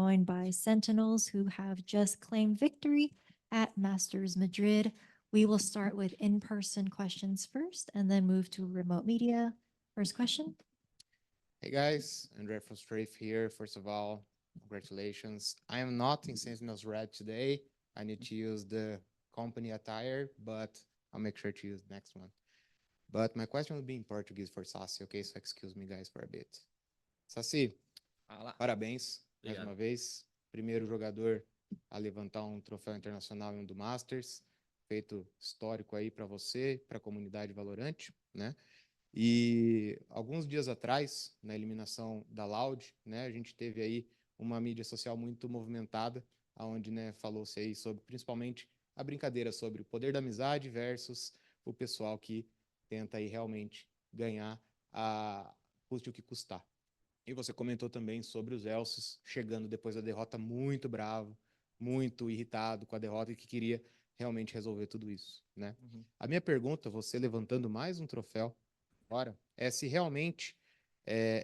joined by Sentinels, who have just claimed victory at Masters Madrid. We will start with in-person questions first and then move to remote media. First question. Hey guys, Andre from Strafe here. First of all, congratulations. I am not in Sentinels Red today. I need to use the company attire, but I'll make sure to use the next one. But my question will be in Portuguese for Sassi, okay? So excuse me guys for a bit. Sassi, Fala. parabéns mais Obrigado. uma vez. Primeiro jogador a levantar um troféu internacional em um do Masters. Feito histórico aí para você, para a comunidade Valorant, né? E alguns dias atrás, na eliminação da Loud, né, a gente teve aí uma mídia social muito movimentada, onde, né, falou-se aí sobre, principalmente, a brincadeira sobre o poder da amizade versus o pessoal que tenta aí realmente ganhar a custe o que custar. E você comentou também sobre os Elces chegando depois da derrota muito bravo, muito irritado com a derrota e que queria realmente resolver tudo isso, né? A minha pergunta, você levantando mais um troféu agora, é se realmente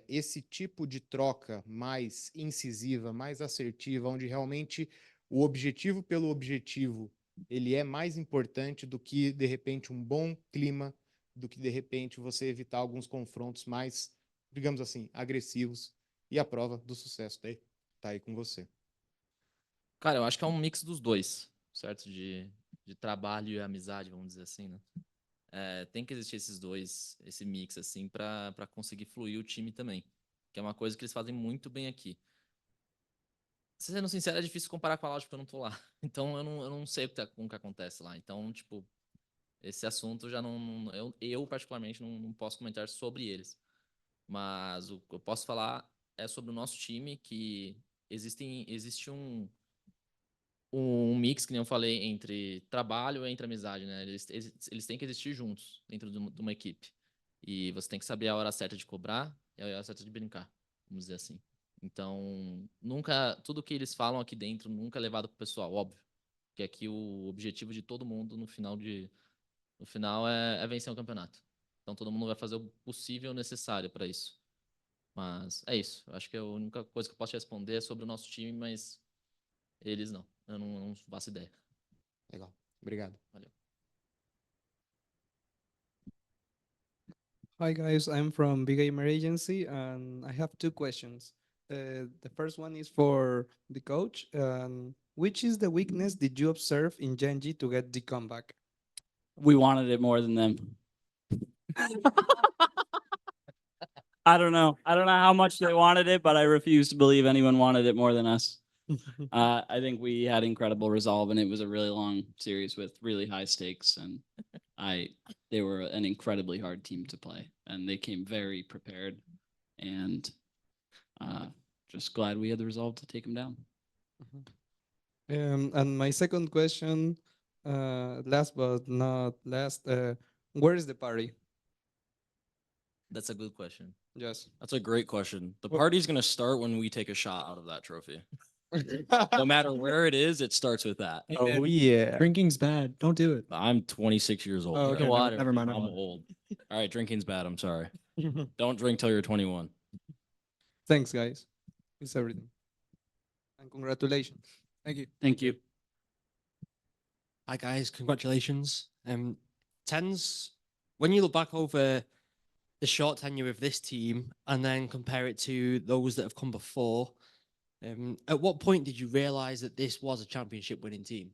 esse tipo de troca mais incisiva, mais assertiva, onde realmente o objetivo pelo objetivo, ele é mais importante do que, de repente, um bom clima, do que, de repente, você evitar alguns confrontos mais, digamos assim, agressivos. E a prova do sucesso tá aí com você. Cara, eu acho que é um mix dos dois, certo? De trabalho e amizade, vamos dizer assim, né? Tem que existir esses dois, esse mix, assim, pra conseguir fluir o time também. Que é uma coisa que eles fazem muito bem aqui. Sendo sincero, é difícil comparar com a Loud porque eu não tô lá. Então eu não sei o que acontece lá. Então, tipo, esse assunto já não. Eu particularmente, não posso comentar sobre eles. Mas o que eu posso falar é sobre o nosso time, que existe um mix, que nem eu falei, entre trabalho e entre amizade, né? Eles têm que existir juntos dentro de uma equipe. E você tem que saber a hora certa de cobrar e a hora certa de brincar, vamos dizer assim. Então, nunca, tudo que eles falam aqui dentro nunca é levado pro pessoal, óbvio. Porque aqui o objetivo de todo mundo no final é vencer o campeonato. Então todo mundo vai fazer o possível e o necessário para isso. Mas é isso. Eu acho que a única coisa que eu posso te responder é sobre o nosso time, mas eles não. Eu não faço ideia. Legal. Obrigado. Valeu. Hi guys, I'm from Big Gamer Agency and I have two questions. The first one is for the coach. Which is the weakness did you observe in Genji to get the comeback? We wanted it more than them. I don't know. I don't know how much they wanted it, but I refuse to believe anyone wanted it more than us. I think we had incredible resolve, and it was a really long series with really high stakes. And they were an incredibly hard team to play, and they came very prepared. And just glad we had the resolve to take them down. And my second question, last but not last, where is the party? That's a good question. Yes. That's a great question. The Well- party's going to start when we take a shot out of that trophy. No matter where it is, it starts with that. Oh yeah. Drinking's bad. Don't do it. I'm 26 years old. Oh, bro. okay. Water. Never mind. I'm Never mind. old. All right, drinking's bad. I'm sorry. Don't drink till you're 21. Thanks, guys. It's everything. And congratulations. Thank you. Thank you. Hi guys, congratulations. Tens, when you look back over the short tenure of this team and then compare it to those that have come before, at what point did you realize that this was a championship winning team?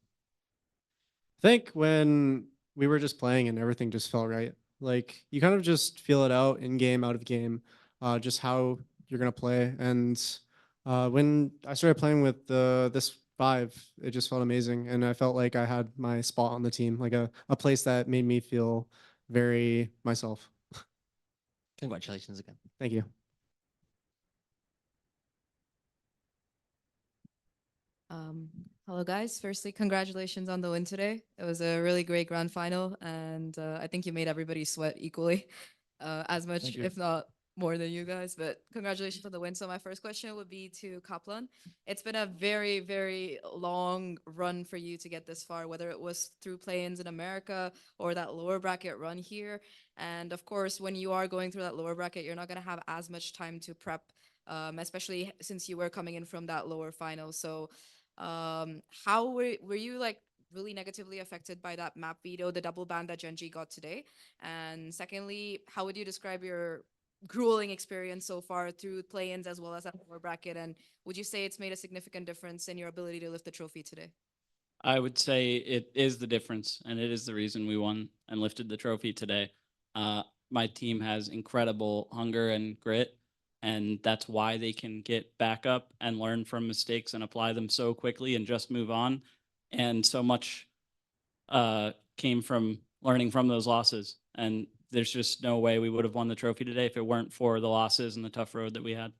I think when we were just playing and everything just felt right. Like you kind of just feel it out in game, out of game, just how you're gonna play. And when I started playing with this five, it just felt amazing, and I felt like I had my spot on the team, like a place that made me feel very myself. Congratulations again. Thank you. Hello, guys. Firstly, congratulations on the win today. It was a really great grand final, and I think you made everybody sweat equally, as much, Thank you. if not more than you guys. But congratulations on the win. So my first question would be to Kaplan. It's been a very, very long run for you to get this far, whether it was through play-ins in America or that lower bracket run here. And of course, when you are going through that lower bracket, you're not going to have as much time to prep especially since you were coming in from that lower final. So, how were you like really negatively affected by that map veto, the double ban that Genji got today? And secondly, how would you describe your grueling experience so far through play-ins as well as that lower bracket? And would you say it's made a significant difference in your ability to lift the trophy today? I would say it is the difference, and it is the reason we won and lifted the trophy today. My team has incredible hunger and grit, and that's why they can get back up and learn from mistakes and apply them so quickly and just move on. And so much came from learning from those losses. And there's just no way we would have won the trophy today if it weren't for the losses and the tough road that we had.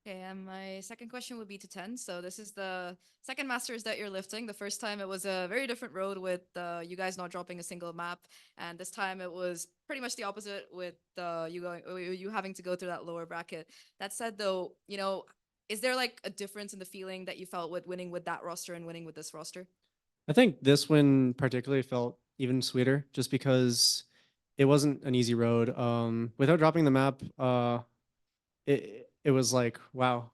Okay, and my second question would be to 10. So this is the second Masters that you're lifting. The first time it was a very different road with you guys not dropping a single map, and this time it was pretty much the opposite with you having to go through that lower bracket. That said, though, is there like a difference in the feeling that you felt with winning with that roster and winning with this roster? I think this win particularly felt even sweeter just because it wasn't an easy road. Without dropping the map, it was like, wow,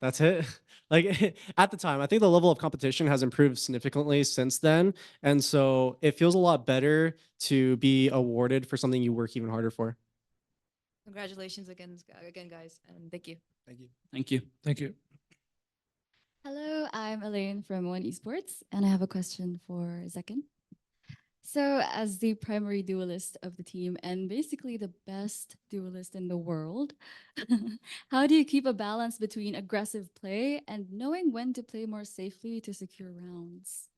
that's it. Like at the time, I think the level of competition has improved significantly since then. And so it feels a lot better to be awarded for something you work even harder for. Congratulations again, guys, and thank you. Thank you. Thank you. Thank you. Hello, I'm Elaine from One Esports, and I have a question for Zekin. So, as the primary duelist of the team and basically the best duelist in the world, how do you keep a balance between aggressive play and knowing when to play more safely to secure rounds?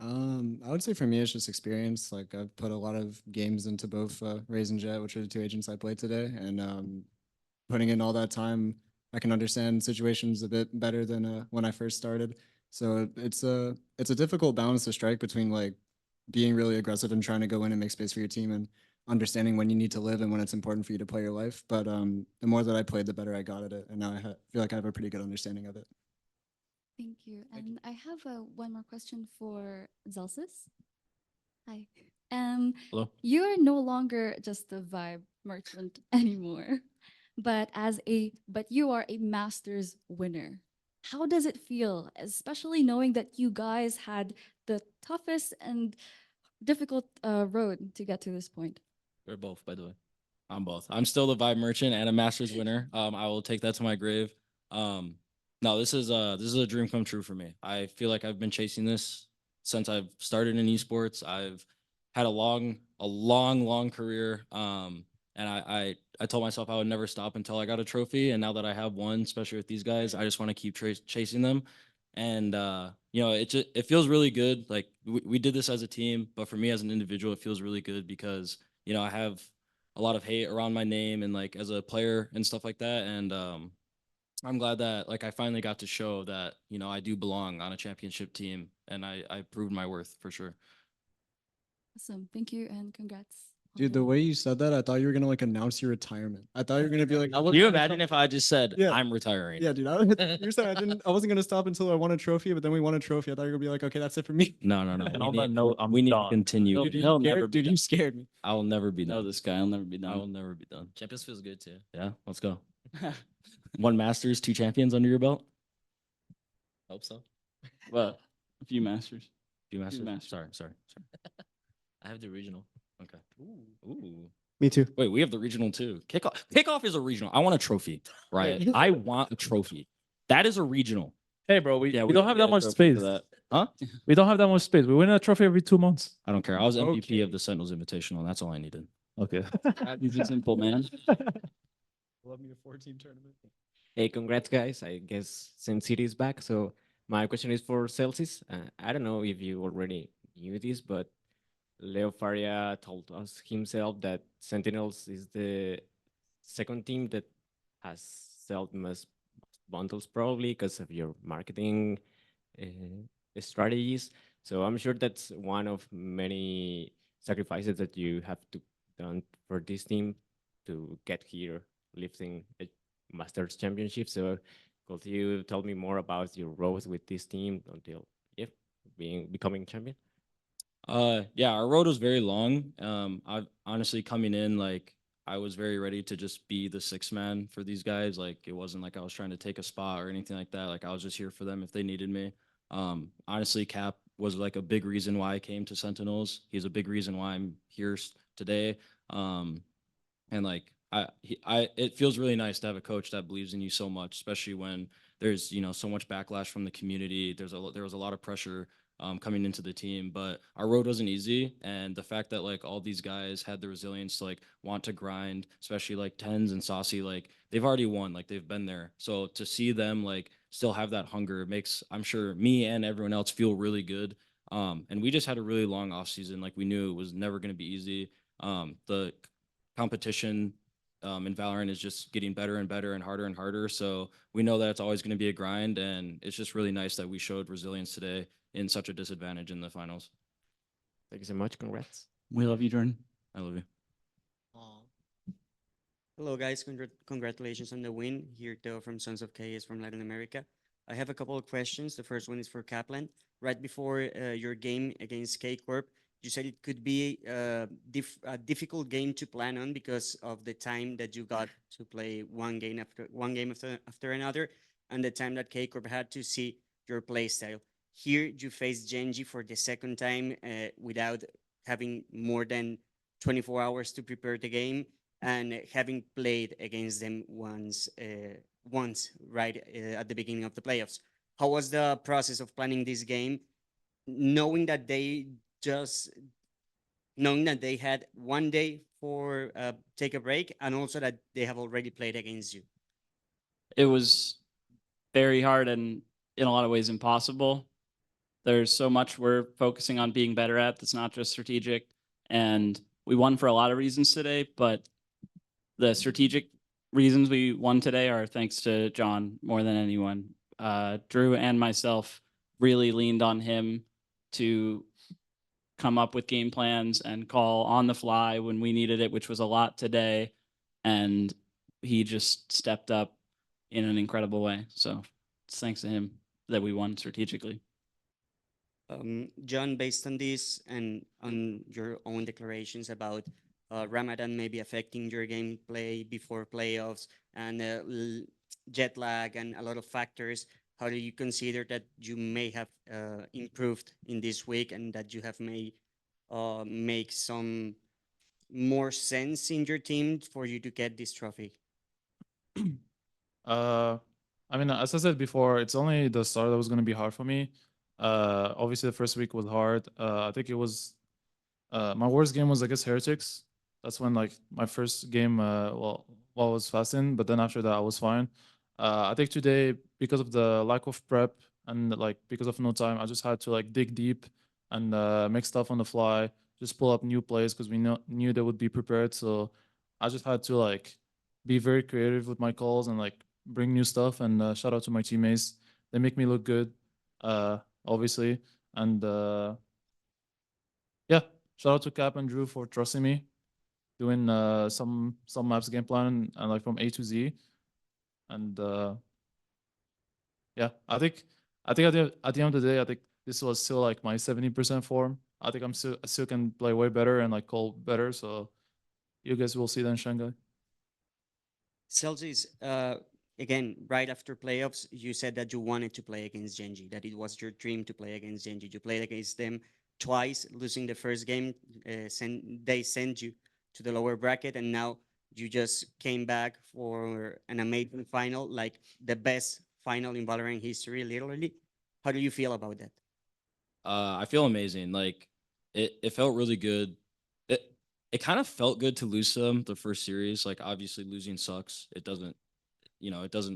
I would say for me, it's just experience. Like I've put a lot of games into both Raze and Jet, which are the two agents I played today, and putting in all that time, I can understand situations a bit better than when I first started. So it's a difficult balance to strike between like being really aggressive and trying to go in and make space for your team and understanding when you need to live and when it's important for you to play your life. But the more that I played, the better I got at it, and now I feel like I have a pretty good understanding of it. Thank you. And I have one more question for Zelsis. Hi. Hello. You are no longer just a vibe merchant anymore, but you are a Masters winner. How does it feel, especially knowing that you guys had the toughest and difficult road to get to this point? We're both, by the way. I'm both. I'm still the vibe merchant and a Masters winner. I will take that to my grave. No, this is a dream come true for me. I feel like I've been chasing this since I've started in esports. I've had a long career. And I told myself I would never stop until I got a trophy. And now that I have one, especially with these guys, I just want to keep chasing them. And it feels really good. Like we did this as a team, but for me as an individual, it feels really good because I have a lot of hate around my name and like as a player and stuff like that. And I'm glad that like I finally got to show that I do belong on a championship team, and I proved my worth for sure. Awesome. Thank you and congrats. Dude, the way you said that, I thought you were gonna like announce your retirement. I thought you were gonna be like, Can you imagine if I just said Yeah. I'm retiring? Yeah, dude. You said I wasn't gonna stop until I won a trophy, but then we won a trophy. I thought you were gonna be like, okay, that's it for me. No. And on that note, I'm We need to done. continue. Dude, He'll never be dude, done. you scared me. I will never be Know done. this guy. I'll never be I will done. never be done. Champions feels good too. Yeah, let's go. One Masters, 2 champions under your belt. Hope so. Well, a few Masters. Few Masters. Masters. Sorry. I have the regional. Okay. Ooh. Me too. Wait, we have the regional too. Kickoff is a regional. I want a trophy, right? I want a trophy. That is a regional. Hey, bro, we Yeah, don't have get that a much trophy space. for that. Huh? We don't have that much space. We win a trophy every 2 months. I don't care. I was MVP Okay. of the Sentinels Invitational. That's all I needed. Okay. He's a simple man. Love me a 4-team tournament. Hey, congrats, guys. I guess Sin City is back. So my question is for Celsius. I don't know if you already knew this, but Leo Faria told us himself that Sentinels is the second team that has sold most bundles, probably because of your marketing strategies. So I'm sure that's one of many sacrifices that you have to done for this team to get here, lifting a Masters Championship. So could you tell me more about your road with this team until becoming champion? Yeah, our road was very long. I've honestly coming in like I was very ready to just be the sixth man for these guys. Like it wasn't like I was trying to take a spot or anything like that. Like I was just here for them if they needed me. Honestly, Cap was like a big reason why I came to Sentinels. He's a big reason why I'm here today. And like it feels really nice to have a coach that believes in you so much, especially when there's so much backlash from the community. There was a lot of pressure coming into the team, but our road wasn't easy, and the fact that like all these guys had the resilience to like want to grind, especially like Tens and Saucy, like they've already won, like they've been there. So to see them like still have that hunger makes, I'm sure, me and everyone else feel really good. And we just had a really long off season. Like we knew it was never going to be easy. The competition in Valorant is just getting better and better and harder. So we know that it's always going to be a grind, and it's just really nice that we showed resilience today in such a disadvantage in the finals. Thank you so much. Congrats. We love you, Jordan. I love you. Hello, guys. Congratulations on the win. Here, Theo from Sons of Chaos from Latin America. I have a couple of questions. The first one is for Kaplan. Right before your game against K Corp, you said it could be a difficult game to plan on because of the time that you got to play one game after another, and the time that K Corp had to see your play style. Here, you face Genji for the second time without having more than 24 hours to prepare the game and having played against them once right at the beginning of the playoffs. How was the process of planning this game, knowing that they just knowing that they had one day for take a break, and also that they have already played against you? It was very hard and in a lot of ways impossible. There's so much we're focusing on being better at that's not just strategic. And we won for a lot of reasons today, but the strategic reasons we won today are thanks to John more than anyone. Drew and myself really leaned on him to come up with game plans and call on the fly when we needed it, which was a lot today. And he just stepped up in an incredible way. So it's thanks to him that we won strategically. John, based on this and on your own declarations about Ramadan maybe affecting your gameplay before playoffs and jet lag and a lot of factors, how do you consider that you may have improved in this week and that you have made make some more sense in your team for you to get this trophy? I mean, as I said before, it's only the start that was going to be hard for me. Obviously, the first week was hard. I think it was my worst game was against Heretics. That's when like my first game, I was fasting, but then after that I was fine. I think today, because of the lack of prep and like because of no time, I just had to like dig deep and make stuff on the fly, just pull up new plays because we knew they would be prepared. So I just had to like be very creative with my calls and like bring new stuff. And shout out to my teammates; they make me look good, obviously. And yeah, shout out to Cap and Drew for trusting me, doing some maps game plan and like from A to Z. And yeah, I think at the end of the day, I think this was still like my 70% form. I think I still can play way better and like call better. So you guys will see that in Shanghai. Celsius, again, right after playoffs, you said that you wanted to play against Genji, that it was your dream to play against Genji. You played against them twice, losing the first game. They sent you to the lower bracket, and now you just came back for an amazing final, like the best final in Valorant history, literally. How do you feel about that? I feel amazing. Like it felt really good. It it kind of felt good to lose to them the first series. Like obviously losing sucks. It doesn't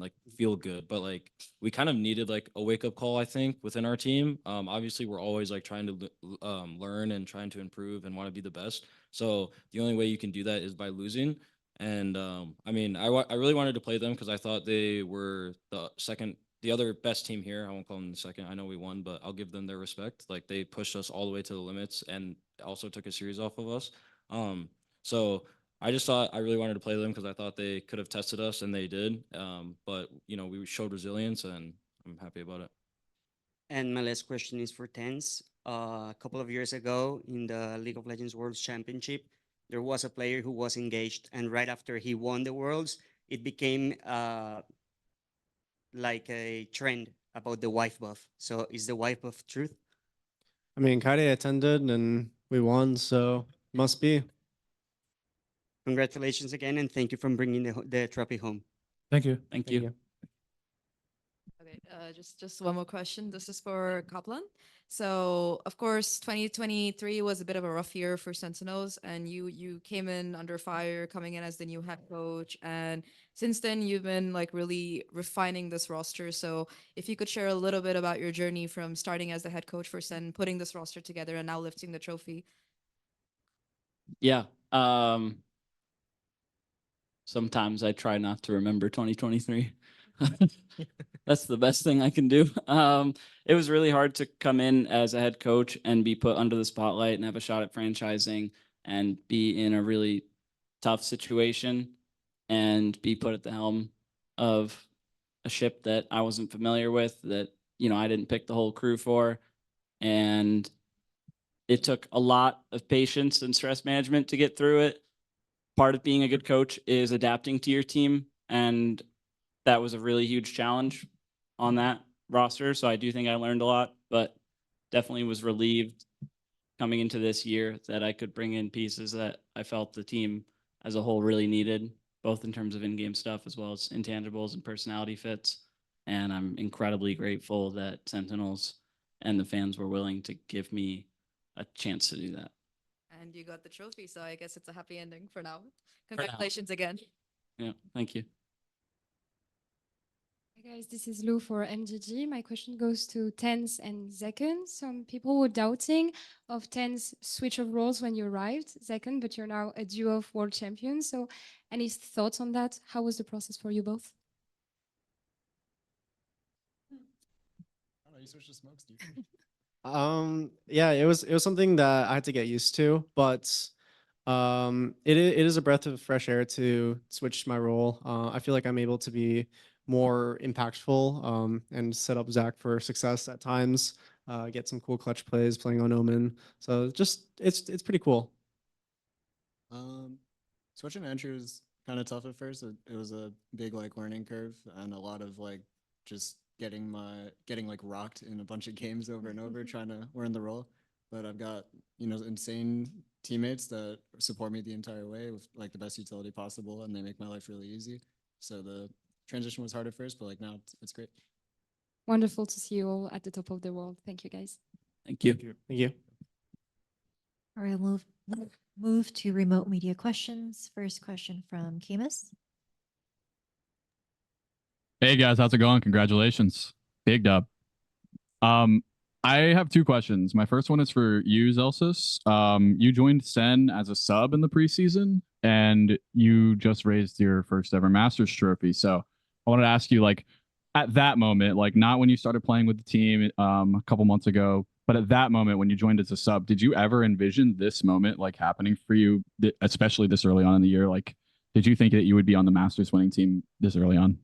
like feel good, but like we kind of needed like a wake up call, I think, within our team. Obviously we're always like trying to learn and trying to improve and want to be the best. So the only way you can do that is by losing. And I mean, I really wanted to play them because I thought they were the other best team here. I won't call them the second. I know we won, but I'll give them their respect. Like they pushed us all the way to the limits and also took a series off of us. So I just thought I really wanted to play them because I thought they could have tested us, and they did. But we showed resilience, and I'm happy about it. And my last question is for Tens. A couple of years ago in the League of Legends World Championship, there was a player who was engaged, and right after he won the Worlds, it became like a trend about the wife buff. So is the wife buff truth? I mean, Kaide attended and we won, so must be. Congratulations again, and thank you for bringing the trophy home. Thank you. Thank Thank you. you. Okay, just one more question. This is for Kaplan. So, of course, 2023 was a bit of a rough year for Sentinels, and you came in under fire, coming in as the new head coach. And since then, you've been like really refining this roster. So, if you could share a little bit about your journey from starting as the head coach for Sen, putting this roster together, and now lifting the trophy. Yeah. Sometimes I try not to remember 2023. That's the best thing I can do. It was really hard to come in as a head coach and be put under the spotlight and have a shot at franchising and be in a really tough situation and be put at the helm of a ship that I wasn't familiar with, that, you know, I didn't pick the whole crew for. And it took a lot of patience and stress management to get through it. Part of being a good coach is adapting to your team, and that was a really huge challenge on that roster. So I do think I learned a lot, but definitely was relieved coming into this year that I could bring in pieces that I felt the team as a whole really needed, both in terms of in-game stuff as well as intangibles and personality fits. And I'm incredibly grateful that Sentinels and the fans were willing to give me a chance to do that. And you got the trophy, so I guess it's a happy ending for now. now. Congratulations again. Yeah, thank you. Hey guys, this is Lou for MGG. My question goes to Tens and Zekken. Some people were doubting of Tens' switch of roles when you arrived, Zekken, but you're now a duo of world champions. So any thoughts on that? How was the process for you both? I don't know, you switched to smokes, dude. Yeah, it was something that I had to get used to, but it is a breath of fresh air to switch my role. I feel like I'm able to be more impactful and set up Zach for success at times. Get some cool clutch plays playing on Omen. So just it's pretty cool. Switching entry was kind of tough at first. It was a big like learning curve and a lot of like just getting like rocked in a bunch of games over and over trying to learn the role. But I've got, you know, insane teammates that support me the entire way with like the best utility possible, and they make my life really easy. So the transition was hard at first, but like now it's great. Wonderful to see you all at the top of the world. Thank you, guys. Thank you. Thank you. All right, we'll move to remote media questions. First question from Camus. Hey guys, how's it going? Congratulations. Big dub. I have two questions. My first one is for you, Zelsis. You joined SEN as a sub in the preseason, and you just raised your first ever Masters trophy. So I wanted to ask you, like, at that moment, like not when you started playing with the team a couple months ago, but at that moment when you joined as a sub, did you ever envision this moment like happening for you, especially this early on in the year? Like, did you think that you would be on the Masters winning team this early on?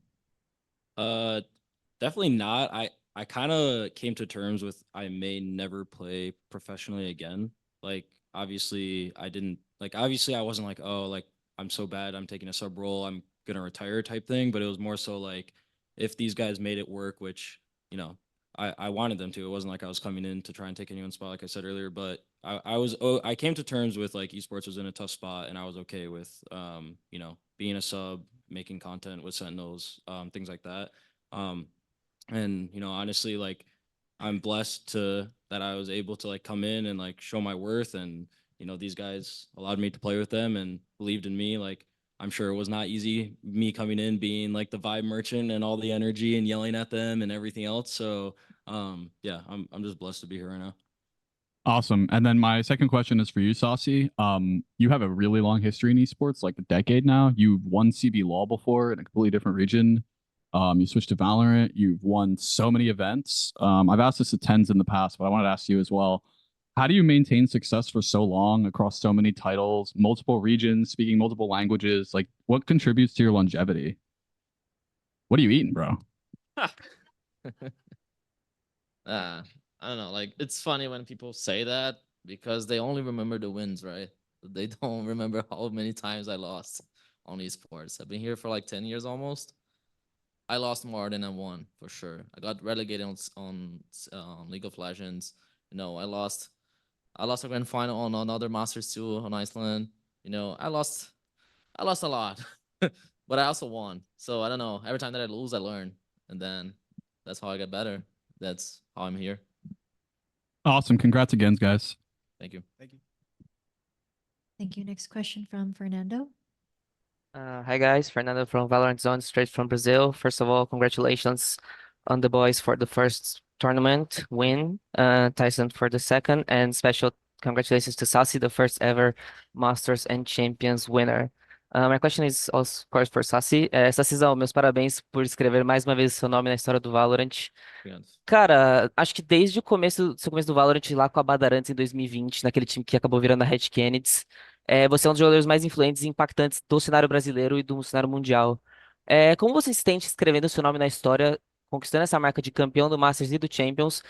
Definitely not. I kind of came to terms with I may never play professionally again. Like obviously I wasn't like, oh, like I'm so bad, I'm taking a sub role, I'm gonna retire type thing. But it was more so like if these guys made it work, which, you know, I wanted them to. It wasn't like I was coming in to try and take anyone's spot, like I said earlier. But I came to terms with like esports was in a tough spot, and I was okay with you know, being a sub, making content with Sentinels, things like that. And you know, honestly, like I'm blessed that I was able to like come in and like show my worth, and you know, these guys allowed me to play with them and believed in me. Like I'm sure it was not easy me coming in being like the vibe merchant and all the energy and yelling at them and everything else. So yeah, I'm just blessed to be here right now. Awesome. And then my second question is for you, Saucy. You have a really long history in esports, like a decade now. You've won CB Law before in a completely different region. You switched to Valorant. You've won so many events. I've asked this to Tens in the past, but I wanted to ask you as well. How do you maintain success for so long across so many titles, multiple regions, speaking multiple languages? Like, what contributes to your longevity? What are you eating, bro? I don't know. Like it's funny when people say that because they only remember the wins, right? They don't remember how many times I lost on esports. I've been here for like 10 years almost. I lost more than I won for sure. I got relegated on League of Legends. I lost a grand final on another Masters 2 on Iceland. I lost a lot, but I also won. So I don't know. Every time that I lose, I learn, and then that's how I get better. That's how I'm here. Awesome. Congrats again, guys. Thank you. Thank you. Next question from Fernando. Hi guys, Fernando from Valorant Zone, straight from Brazil. First of all, congratulations on the boys for the first tournament win, Tyson for the second, and special congratulations to Sassi, the first ever Masters and Champions winner. My question is also, of course, for Sassi. Sassizão, meus parabéns por escrever mais uma vez o seu nome na história do Valorant. Obrigado. Cara, acho que desde o começo, seu começo do Valorant lá com a Badarantes em 2020, naquele time que acabou virando a Red Kennedys, você é um dos jogadores mais influentes e impactantes do cenário brasileiro e do cenário mundial. Como você se sente escrevendo seu nome na história, conquistando essa marca de campeão do Masters e do Champions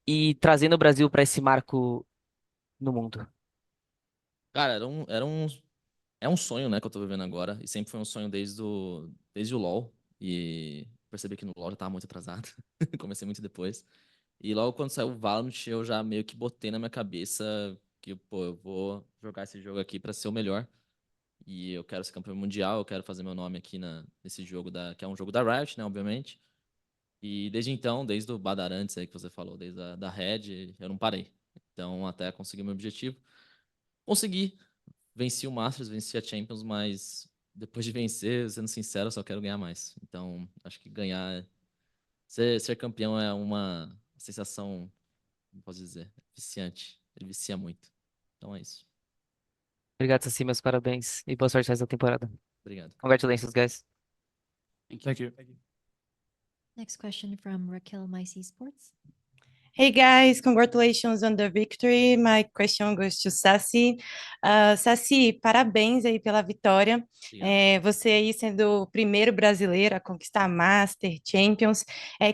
e trazendo o Brasil para esse marco no mundo? Cara, é um sonho, né, que eu tô vivendo agora. E sempre foi um sonho desde o LoL. E percebi que no LoL eu tava muito atrasado. Comecei muito depois. E logo quando saiu o Valorant, eu já meio que botei na minha cabeça que, pô, eu vou jogar esse jogo aqui pra ser o melhor. E eu quero ser campeão mundial, eu quero fazer meu nome aqui nesse jogo que é um jogo da Riot, né, obviamente. E desde então, desde o Badarantes aí que você falou, desde da Red, eu não parei. Então, até conseguir meu objetivo. Consegui. Venci o Masters, venci a Champions, mas depois de vencer, sendo sincero, eu só quero ganhar mais. Então, acho que ser campeão é uma sensação, como posso dizer, viciante. Ele vicia muito. Então é isso. Obrigado, Sassi, meus parabéns e boa sorte nessa temporada. Obrigado. Congratulations, guys. Thank you. Next question from Raquel, Mice Esports. Hey guys, congratulations on the victory. My question goes to Sassi. Sassi, parabéns aí pela vitória. Você aí sendo o primeiro brasileiro a conquistar Master, Champions.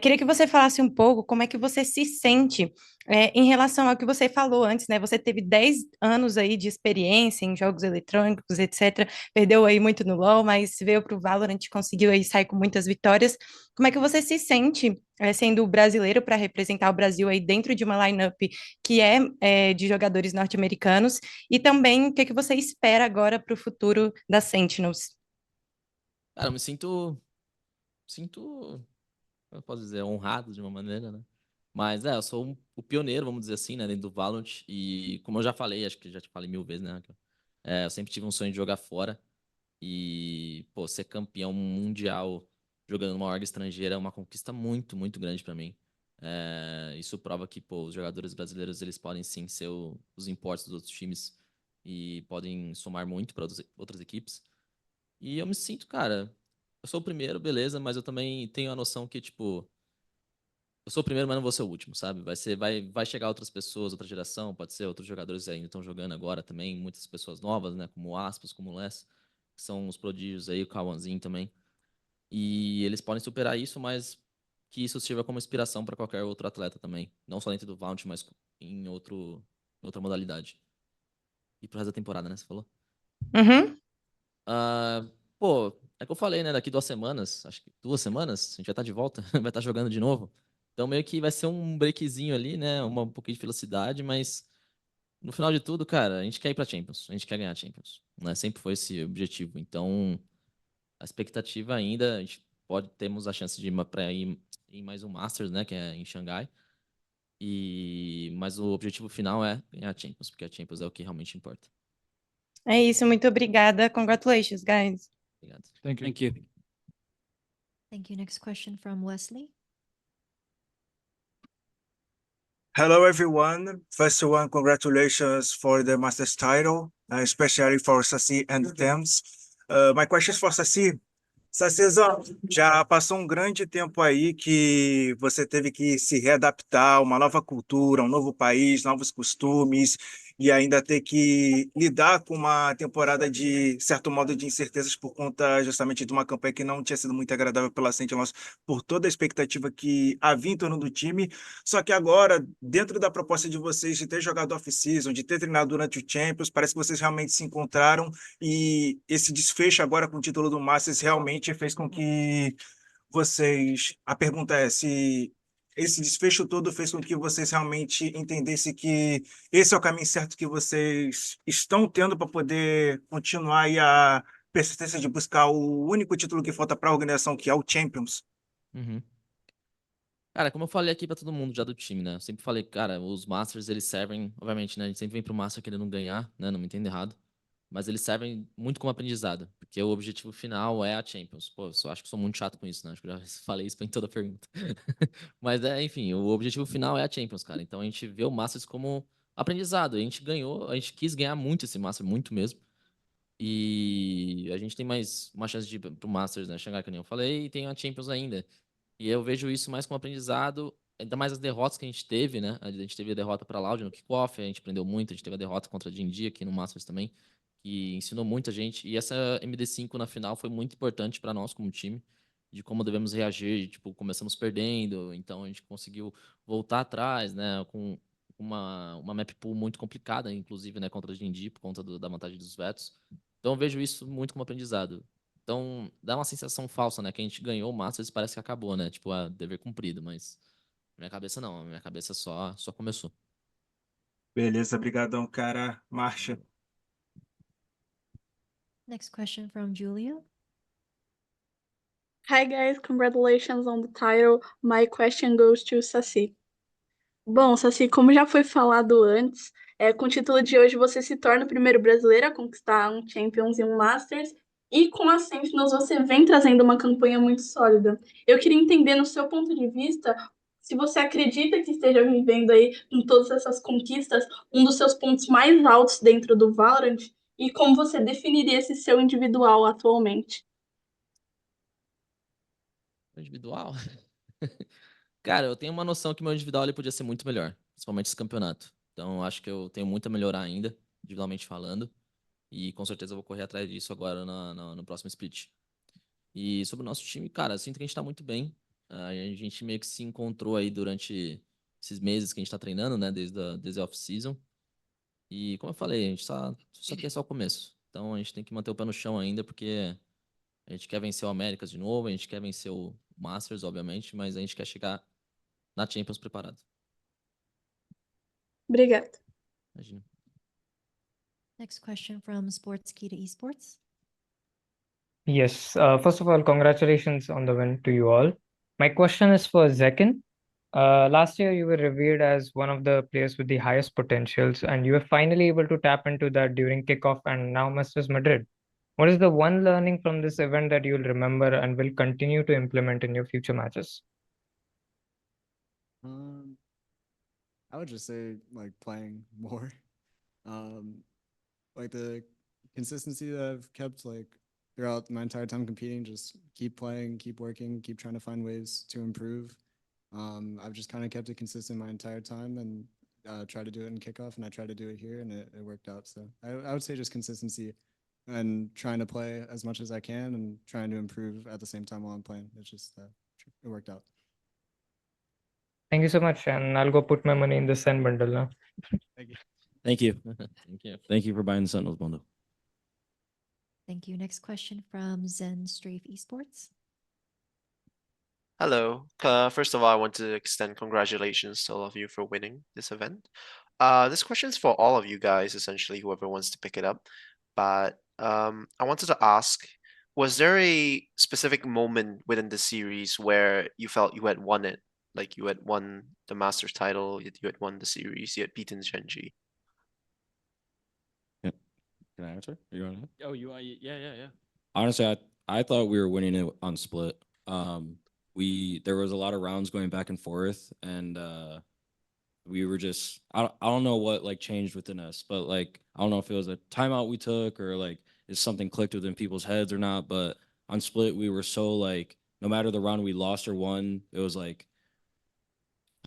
Queria que você falasse um pouco como é que você se sente em relação ao que você falou antes, né? Você teve 10 anos aí de experiência em jogos eletrônicos, etc. Perdeu aí muito no LoL, mas veio para o Valorant e conseguiu aí sair com muitas vitórias. Como é que você se sente sendo brasileiro para representar o Brasil aí dentro de uma lineup que é de jogadores norte-americanos? E também o que que você espera agora para o futuro da Sentinels? Cara, eu me sinto, como eu posso dizer, honrado de uma maneira, né? Mas eu sou o pioneiro, vamos dizer assim, né, dentro do Valorant. E como eu já falei, acho que já te falei 1000 vezes, né, Raquel? Eu sempre tive um sonho de jogar fora. E, pô, ser campeão mundial jogando numa org estrangeira é uma conquista muito, muito grande pra mim. Isso prova que, pô, os jogadores brasileiros, eles podem sim ser os importes dos outros times e podem somar muito para outras equipes. E eu me sinto, cara, eu sou o primeiro, beleza, mas eu também tenho a noção que, tipo, eu sou o primeiro, mas não vou ser o último, sabe? Vai chegar outras pessoas, outra geração, pode ser outros jogadores que ainda estão jogando agora também, muitas pessoas novas, né? Como o Aspas, como o Les, que são os prodígios aí, o Kawanzinho também. E eles podem superar isso, mas que isso sirva como inspiração para qualquer outro atleta também. Não só dentro do Valorant, mas em outra modalidade. E pro resto da temporada, né? Você falou? Uhum. Pô, é que eu falei, né? Daqui 2 semanas, acho que 2 semanas, a gente vai estar de volta, vai estar jogando de novo. Então meio que vai ser um breakzinho ali, né? Um pouquinho de velocidade, mas no final de tudo, cara, a gente quer ir pra Champions, a gente quer ganhar a Champions, né? Sempre foi esse objetivo. Então, a expectativa ainda, a gente temos a chance de ir para ir em mais um Masters, né? Que é em Xangai. Mas o objetivo final é ganhar a Champions, porque a Champions é o que realmente importa. É isso, muito obrigada. Congratulations, guys. Obrigado. Thank you. Thank you. Thank you. Next question from Wesley. Hello, everyone. First one, congratulations for the Masters title, especially for Saci and Thames. My question is for Saci. Sacizão, já passou um grande tempo aí que você teve que se readaptar a uma nova cultura, um novo país, novos costumes, e ainda ter que lidar com uma temporada de certo modo de incertezas por conta justamente de uma campanha que não tinha sido muito agradável pela Sentinels por toda a expectativa que havia em torno do time. Só que agora, dentro da proposta de vocês de ter jogado off-season, de ter treinado durante o Champions, parece que vocês realmente se encontraram e esse desfecho agora com o título do Masters realmente fez com que vocês. A pergunta é se esse desfecho todo fez com que vocês realmente entendessem que esse é o caminho certo que vocês estão tendo para poder continuar aí a persistência de buscar o único título que falta para a organização, que é o Champions. Uhum. Cara, como eu falei aqui pra todo mundo já do time, né? Eu sempre falei, cara, os Masters, eles servem, obviamente, né? A gente sempre vem pro Master querendo ganhar, né? Não me entenda errado. Mas eles servem muito como aprendizado, porque o objetivo final é a Champions. Pô, eu só acho que sou muito chato com isso, né? Acho que eu já falei isso em toda a pergunta. Mas enfim, o objetivo final é a Champions, cara. Então a gente vê o Masters como aprendizado. A gente ganhou, a gente quis ganhar muito esse Master, muito mesmo. E a gente tem mais uma chance de ir pro Masters, né? Xangai, que nem eu falei, e tem a Champions ainda. E eu vejo isso mais como aprendizado, ainda mais as derrotas que a gente teve, né? A gente teve a derrota para a Loud no kickoff, a gente aprendeu muito, a gente teve a derrota contra a D&D aqui no Masters também, que ensinou muita gente. E essa MD5 na final foi muito importante para nós como time, de como devemos reagir. Tipo, começamos perdendo, então a gente conseguiu voltar atrás, né? Com uma map pool muito complicada, inclusive, né? Contra a D&D, por conta da vantagem dos vetos. Então eu vejo isso muito como aprendizado. Então, dá uma sensação falsa, né? Que a gente ganhou o Masters e parece que acabou, né? Tipo, dever cumprido, mas na minha cabeça não, na minha cabeça só começou. Beleza, brigadão, cara. Marcha. Next question from Julia. Hi guys, congratulations on the title. My question goes to Saci. Bom, Saci, como já foi falado antes, com o título de hoje você se torna o primeiro brasileiro a conquistar um Champions e um Masters, e com a Sentinels você vem trazendo uma campanha muito sólida. Eu queria entender, no seu ponto de vista, se você acredita que esteja vivendo aí, com todas essas conquistas, um dos seus pontos mais altos dentro do Valorant, e como você definiria esse seu individual atualmente. Individual? Cara, eu tenho uma noção que meu individual ele podia ser muito melhor, principalmente esse campeonato. Então, eu acho que eu tenho muito a melhorar ainda, individualmente falando. E com certeza eu vou correr atrás disso agora no próximo split. E sobre o nosso time, cara, eu sinto que a gente tá muito bem. A gente meio que se encontrou aí durante esses meses que a gente tá treinando, né? Desde a off-season. E como eu falei, a gente só aqui é só o começo. Então a gente tem que manter o pé no chão ainda, porque a gente quer vencer o Américas de novo, a gente quer vencer o Masters, obviamente, mas a gente quer chegar na Champions preparado. Obrigada. Imagina. Next question from Sports Key to Esports. Yes. First of all, congratulations on the win to you all. My question is for Zekin. Last year, you were revered as one of the players with the highest potentials, and you were finally able to tap into that during kickoff and now Masters Madrid. What is the one learning from this event that you'll remember and will continue to implement in your future matches? I would just say like playing more. Like the consistency that I've kept like throughout my entire time competing, just keep playing, keep working, keep trying to find ways to improve. I've just kind of kept it consistent my entire time and tried to do it in kickoff, and I tried to do it here, and it worked out. So I would say just consistency and trying to play as much as I can and trying to improve at the same time while I'm playing. It's just it worked out. Thank you so much, and I'll go put my money in the SEN bundle now. Thank you. Thank you. Thank you. Thank you for buying the Sentinels bundle. Thank you. Next question from Zen Strafe Esports. Hello. First of all, I want to extend congratulations to all of you for winning this event. This question is for all of you guys, essentially, whoever wants to pick it up. But I wanted to ask, was there a specific moment within the series where you felt you had won it? Like you had won the Masters title, you had won the series, you had beaten Genji. Yeah. Can I answer? You want to? Oh, yeah. Honestly, I thought we were winning it on split. There was a lot of rounds going back and forth, and we were just I don't know what like changed within us, but like I don't know if it was a timeout we took or like is something clicked within people's heads or not. But on split, we were so like no matter the round we lost or won, it was like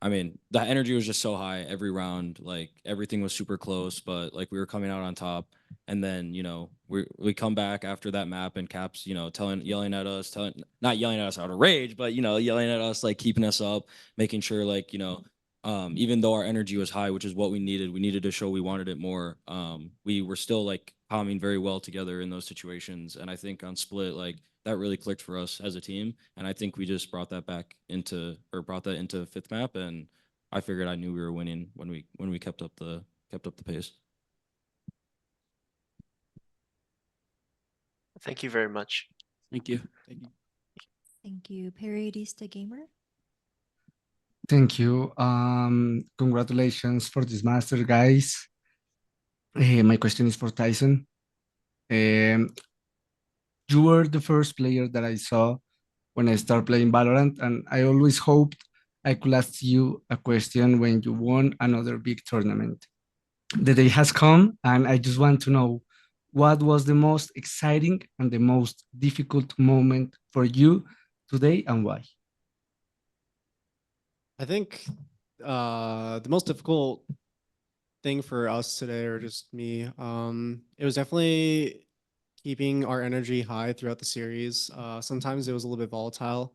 I mean, the energy was just so high every round. Like everything was super close, but like we were coming out on top. And then, we come back after that map and Caps, yelling at us, not yelling at us out of rage, but yelling at us, like keeping us up, making sure like, even though our energy was high, which is what we needed to show we wanted it more. We were still like calming very well together in those situations. And I think on split, like that really clicked for us as a team. And I think we just brought that fifth map. And I figured I knew we were winning when we kept up the pace. Thank you very much. Thank you. Thank you. Periodista Gamer. Thank you. Congratulations for this master, guys. My question is for Tyson. You were the first player that I saw when I started playing Valorant, and I always hoped I could ask you a question when you won another big tournament. The day has come, and I just want to know what was the most exciting and the most difficult moment for you today and why? I think the most difficult thing for us today, or just me, it was definitely keeping our energy high throughout the series. Sometimes it was a little bit volatile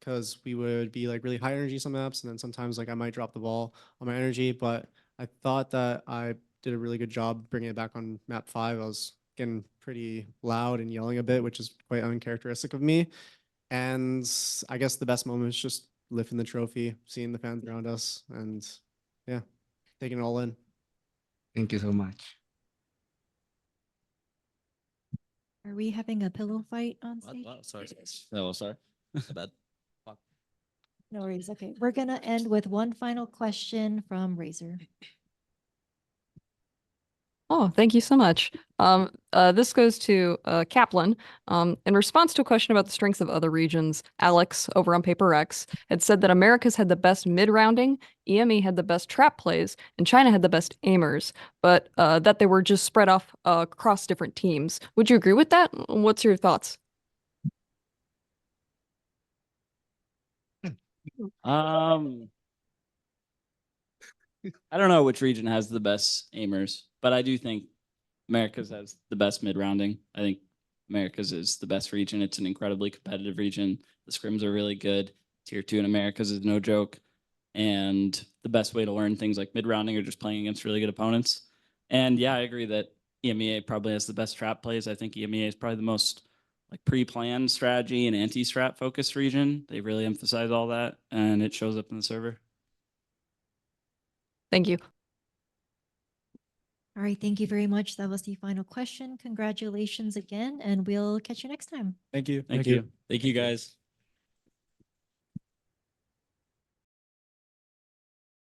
because we would be like really high energy some maps, and then sometimes like I might drop the ball on my energy. But I thought that I did a really good job bringing it back on map 5. I was getting pretty loud and yelling a bit, which is quite uncharacteristic of me. And I guess the best moment is just lifting the trophy, seeing the fans around us, and yeah, taking it all in. Thank you so much. Are we having a pillow fight on stage? Sorry. No, sorry. Bad. No worries. Okay, we're gonna end with one final question from Razor. Oh, thank you so much. This goes to Kaplan. In response to a question about the strengths of other regions, Alex over on Paper X had said that America's had the best mid-rounding, EME had the best trap plays, and China had the best aimers, but that they were just spread off across different teams. Would you agree with that? What's your thoughts? I don't know which region has the best aimers, but I do think America's has the best mid-rounding. I think America's is the best region. It's an incredibly competitive region. The scrims are really good. Tier 2 in America's is no joke. And the best way to learn things like mid-rounding are just playing against really good opponents. And yeah, I agree that EMEA probably has the best trap plays. I think EMEA is probably the most like pre-planned strategy and anti-strat focused region. They really emphasize all that, and it shows up in the server. Thank you. All right, thank you very much. That was the final question. Congratulations again, and we'll catch you next time. Thank you. Thank you. Thank you, guys.